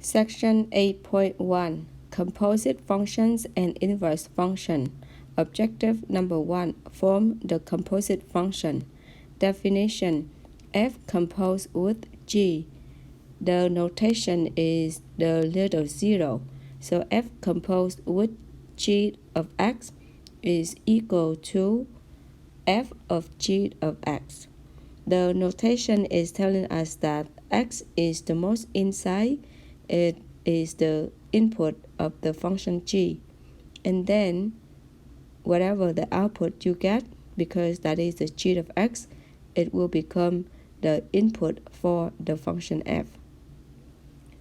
Section 8.1 Composite Functions and Inverse Function. Objective number 1. Form the composite function. Definition: f composed with g. The notation is the little zero, so f composed with g of x is equal to f of g of x. The notation is telling us that x is the most inside. It is the input of the function g, and then whatever the output you get, because that is the g of x, it will become the input for the function f.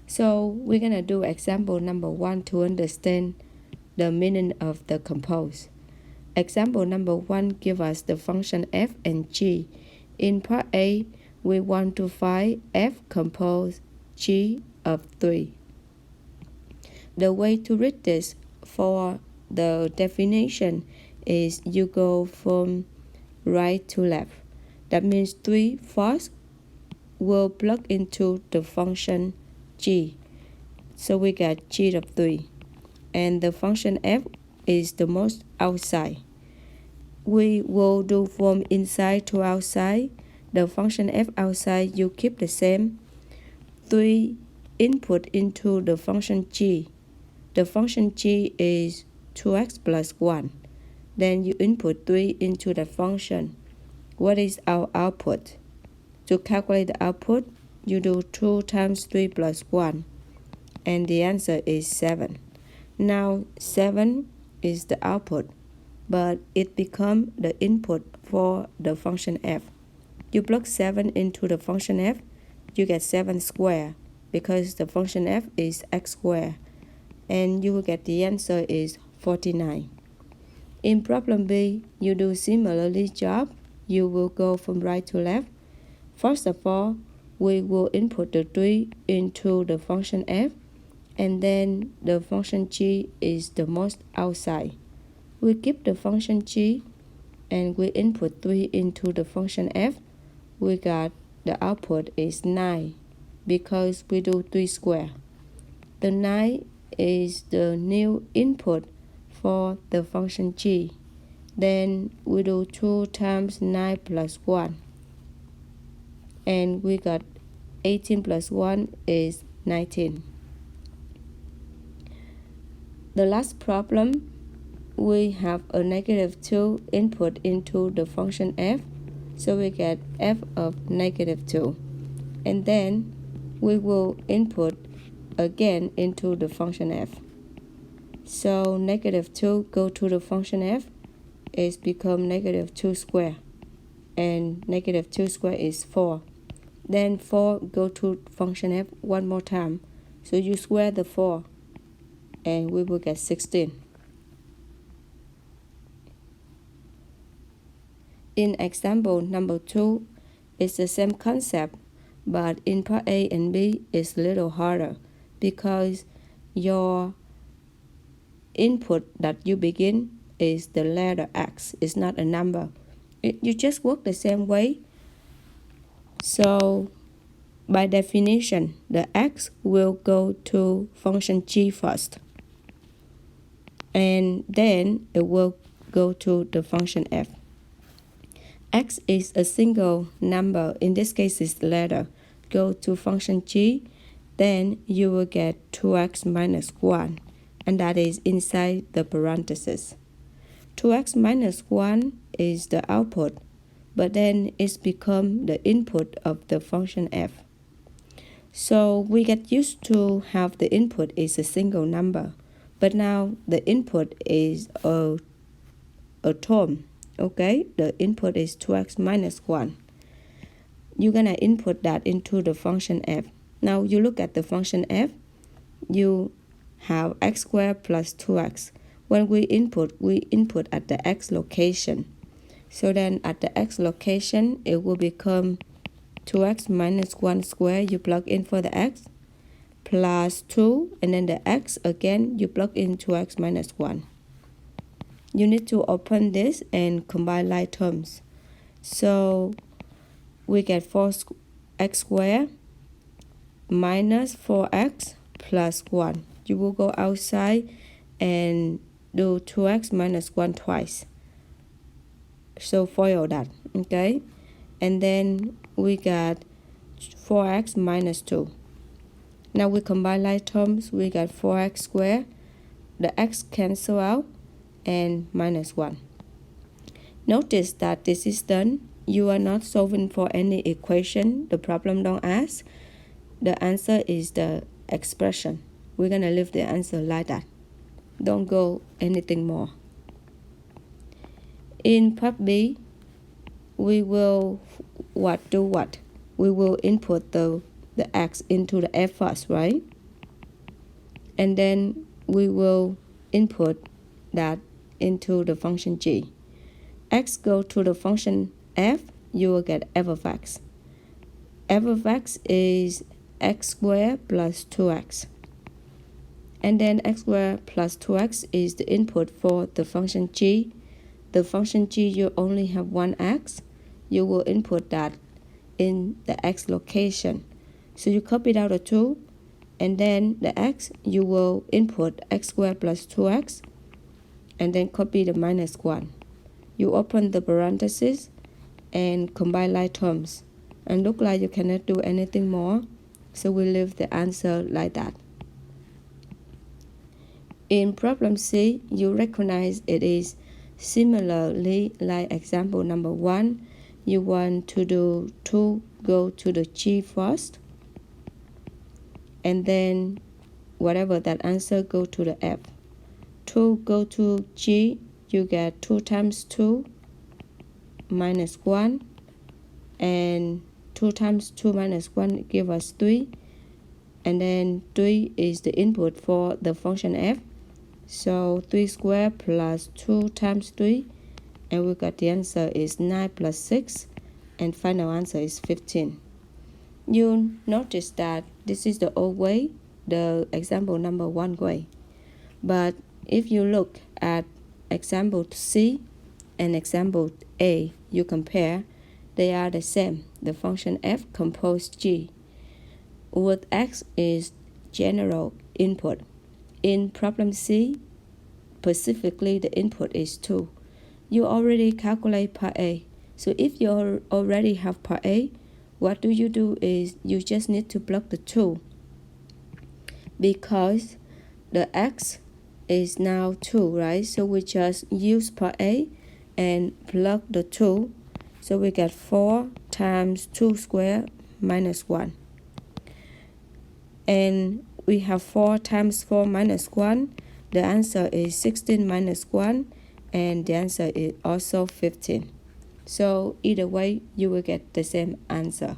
So we're going to do example number 1 to understand the meaning of the compose. Example number 1 gives us the function f and g. In part A, we want to find f compose g of 3. The way to read this for the definition is you go from right to left. That means 3 first will plug into the function g. So we get g of 3. And the function f is the most outside. We will do from inside to outside. The function f outside, you keep the same. 3 input into the function g. The function g is 2x plus 1. Then you input 3 into the function. What is our output? To calculate the output, you do 2 times 3 plus 1. And the answer is 7. Now 7 is the output, but it becomes the input for the function f. You plug 7 into the function f, you get 7 squared, because the function f is x squared, and you will get the answer is 49. In problem B, you do similarly job. You will go from right to left. First of all, we will input the 3 into the function f, and then the function g is the most outside. We keep the function g, and we input 3 into the function f. We got the output is 9, because we do 3 squared. The 9 is the new input for the function g. Then we do 2 times 9 plus 1. And we got 18 plus 1 is 19. The last problem, we have a negative 2 input into the function f. So we get f of negative 2. And then we will input again into the function f. So negative 2 go to the function f is become negative 2 squared. And negative 2 squared is 4. Then 4 go to function f one more time. So you square the 4 and we will get 16. In example number 2, it's the same concept, but in part A and B it's a little harder because your input that you begin is the letter x. It's not a number. You just work the same way. So by definition, the x will go to function g first, and then it will go to the function f. X is a single number, in this case it's letter. Go to function g, then you will get 2x minus 1, and that is inside the parentheses. 2x minus 1 is the output, but then it's become the input of the function f. So we get used to have the input is a single number, but now the input is a term. Okay, the input is 2x minus 1. You're going to input that into the function f. Now you look at the function f, you have x squared plus 2x. When we input at the x location. So then at the x location, it will become 2x minus 1 squared, you plug in for the x, plus 2, and then the x again, you plug in 2x minus 1. You need to open this and combine like terms. So we get 4x squared minus 4x plus 1. You will go outside and do 2x minus 1 twice. So FOIL that, okay? And then we got 4x minus 2. Now we combine like terms, we got 4x squared. The x cancel out and minus 1. Notice that this is done. You are not solving for any equation. The problem don't ask. The answer is the expression. We're going to leave the answer like that. Don't go anything more. In part B, we will do what? We will input the x into the f first, right? And then we will input that into the function g. X go to the function f, you will get f of x. F of x is x squared plus 2x. And then x squared plus 2x is the input for the function g. The function g, you only have one x. You will input that in the x location. So you copy out the 2, and then the x, you will input x squared plus 2x, and then copy the minus 1. You open the parentheses and combine like terms. And look like you cannot do anything more, so we leave the answer like that. In problem C, you recognize it is similarly like example number 1. You want to do 2 go to the G first, and then whatever that answer go to the F. 2 go to G, you get 2 times 2 minus 1, and 2 times 2 minus 1 give us 3, and then 3 is the input for the function f. So 3 squared plus 2 times 3, and we got the answer is 9 plus 6, and final answer is 15. You notice that this is the old way, the example number 1 way. But if you look at example C and example A, you compare, they are the same. The function f compose g. With x is general input. In problem C, specifically the input is 2. You already calculate part A. So if you already have part A, what do you do is you just need to plug the 2. Because the x is now 2, right? So we just use part A and plug the 2. So we get 4 times 2 squared minus 1. And we have 4 times 4 minus 1. The answer is 16 minus 1, and the answer is also 15. So either way, you will get the same answer.